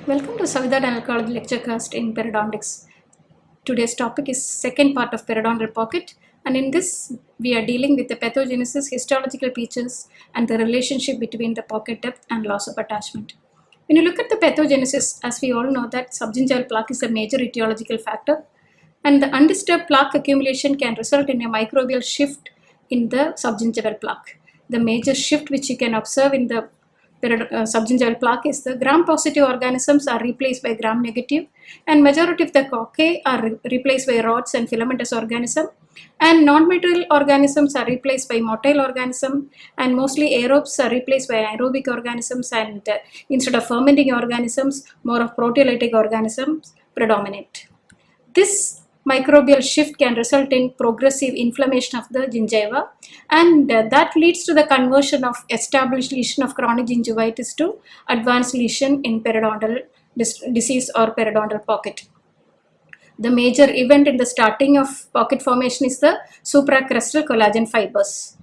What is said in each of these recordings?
Welcome to Savida Dental College Lecturecast in Periodontics. Today's topic is second part of periodontal pocket, and in this we are dealing with the pathogenesis, histological features, and the relationship between the pocket depth and loss of attachment. When you look at the pathogenesis, as we all know that subgingival plaque is a major etiological factor, and the undisturbed plaque accumulation can result in a microbial shift in the subgingival plaque. The major shift which you can observe in the subgingival plaque is the gram-positive organisms are replaced by gram-negative, and majority of the cocci are replaced by rods and filamentous organism, and non-motile organisms are replaced by motile organism, and mostly aerobes are replaced by aerobic organisms, and instead of fermenting organisms, more of proteolytic organisms predominate. This microbial shift can result in progressive inflammation of the gingiva, and that leads to the conversion of established lesion of chronic gingivitis to advanced lesion in periodontal disease or periodontal pocket. The major event in the starting of pocket formation is the supracrustal collagen fibers.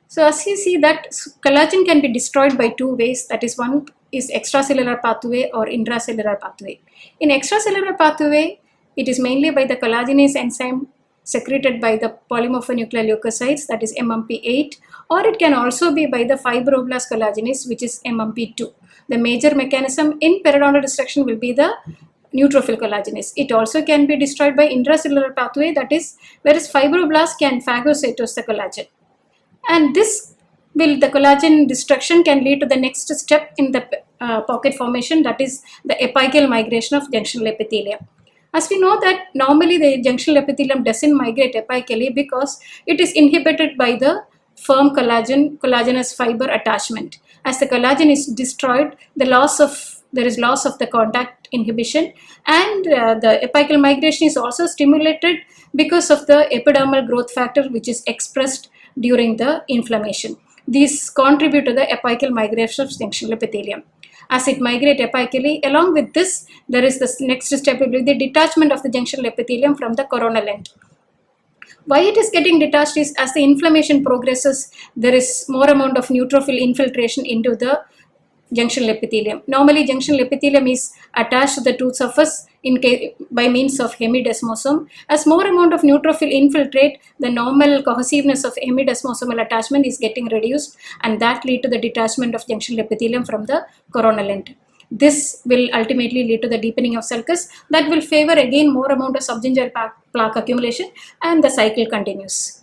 So as you see that collagen can be destroyed by two ways, that is, one is extracellular pathway or intracellular pathway. In extracellular pathway, it is mainly by the collagenase enzyme secreted by the polymorphonuclear leukocytes, that is MMP8, or it can also be by the fibroblast collagenase, which is MMP2. The major mechanism in periodontal destruction will be the neutrophil collagenase. It also can be destroyed by intracellular pathway, that is, whereas fibroblasts can phagocytose the collagen. And this the collagen destruction can lead to the next step in the pocket formation, that is the apical migration of junctional epithelium. As we know that normally the junctional epithelium doesn't migrate apically because it is inhibited by the firm collagenous fiber attachment. As the collagen is destroyed, there is loss of the contact inhibition, and the apical migration is also stimulated because of the epidermal growth factor which is expressed during the inflammation. These contribute to the apical migration of junctional epithelium. As it migrates apically, along with this, there is the next step will be the detachment of the junctional epithelium from the coronal end. Why it is getting detached is as the inflammation progresses, there is more amount of neutrophil infiltration into the junctional epithelium. Normally, junctional epithelium is attached to the tooth surface by means of hemidesmosome. As more amount of neutrophil infiltrate, the normal cohesiveness of hemidesmosomal attachment is getting reduced, and that lead to the detachment of junctional epithelium from the coronal end. This will ultimately lead to the deepening of sulcus that will favor again more amount of subgingival plaque accumulation, and the cycle continues.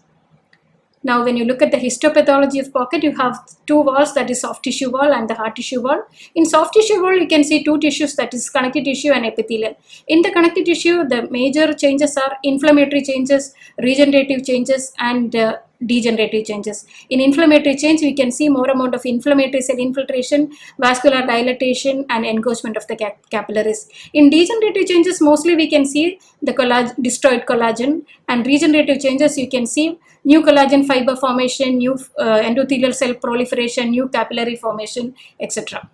Now, when you look at the histopathology of pocket, you have two walls, that is soft tissue wall and the hard tissue wall. In soft tissue wall, you can see two tissues, that is connective tissue and epithelium. In the connective tissue, the major changes are inflammatory changes, regenerative changes, and degenerative changes. In inflammatory change, we can see more amount of inflammatory cell infiltration, vascular dilatation, and engorgement of the capillaries. In degenerative changes, mostly we can see the destroyed collagen, and regenerative changes you can see new collagen fiber formation, new endothelial cell proliferation, new capillary formation, etc.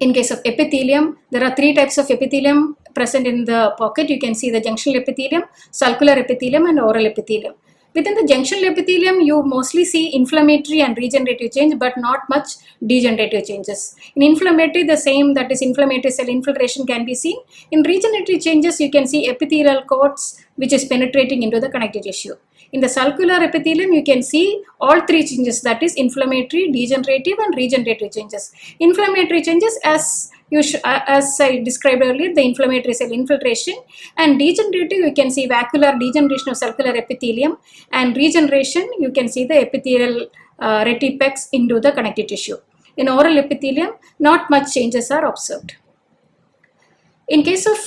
In case of epithelium, there are three types of epithelium present in the pocket. You can see the junctional epithelium, sulcular epithelium, and oral epithelium. Within the junctional epithelium, you mostly see inflammatory and regenerative change, but not much degenerative changes. In inflammatory, the same, that is inflammatory cell infiltration can be seen. In regenerative changes, you can see epithelial coats which is penetrating into the connective tissue. In the sulcular epithelium, you can see all three changes, that is inflammatory, degenerative, and regenerative changes. Inflammatory changes, as I described earlier, the inflammatory cell infiltration, and degenerative, you can see vacuolar degeneration of sulcular epithelium, and regeneration, you can see the epithelial retipex into the connective tissue. In oral epithelium, not much changes are observed. In case of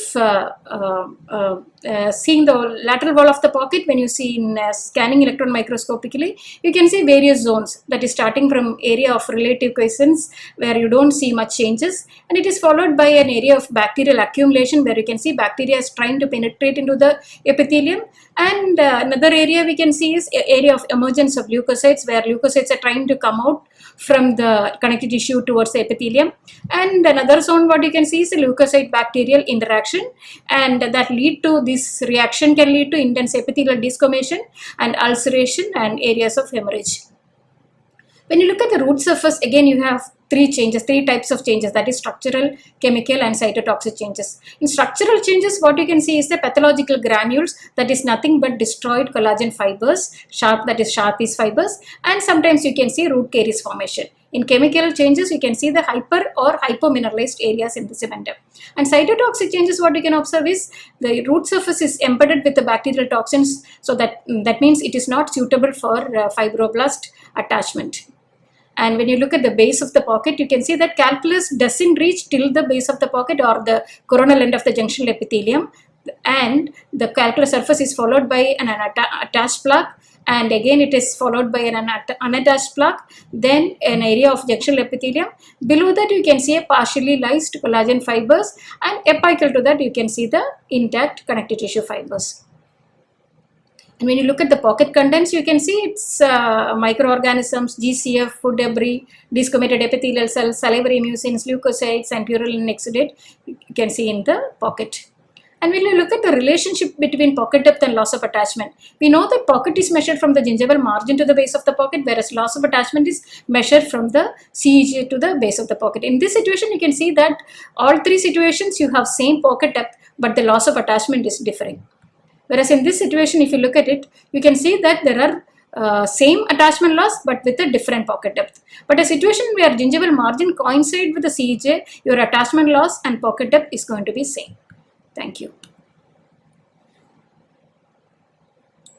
seeing the lateral wall of the pocket, when you see in scanning electron microscopically, you can see various zones, that is starting from area of relative quiescence where you don't see much changes, and it is followed by an area of bacterial accumulation where you can see bacteria is trying to penetrate into the epithelium, and another area we can see is area of emergence of leukocytes where leukocytes are trying to come out from the connective tissue towards the epithelium, and another zone what you can see is the leukocyte bacterial interaction, and that lead to this reaction can lead to intense epithelial desquamation and ulceration and areas of hemorrhage. When you look at the root surface, again you have three types of changes, that is structural, chemical and cytotoxic changes. In structural changes, what you can see is the pathological granules, that is nothing but destroyed collagen fibers, Sharpey's fibers, and sometimes you can see root caries formation. In chemical changes, you can see the hyper or hypomineralized areas in the cementum. And cytotoxic changes, what you can observe is the root surface is embedded with the bacterial toxins, so that means it is not suitable for fibroblast attachment. And when you look at the base of the pocket, you can see that calculus doesn't reach till the base of the pocket or the coronal end of the junctional epithelium, and the calculus surface is followed by an attached plaque, and again it is followed by an unattached plaque, then an area of junctional epithelium. Below that you can see a partially lysed collagen fibers, and apical to that you can see the intact connective tissue fibers. And when you look at the pocket contents, you can see it's microorganisms, GCF, food debris, desquamated epithelial cells, salivary mucins, leukocytes, and purulin exudate you can see in the pocket. And when you look at the relationship between pocket depth and loss of attachment, we know that pocket is measured from the gingival margin to the base of the pocket, whereas loss of attachment is measured from the CEJ to the base of the pocket. In this situation, you can see that all three situations you have same pocket depth, but the loss of attachment is differing. Whereas in this situation, if you look at it, you can see that there are same attachment loss but with a different pocket depth. But a situation where gingival margin coincide with the CEJ, your attachment loss and pocket depth is going to be same. Thank you.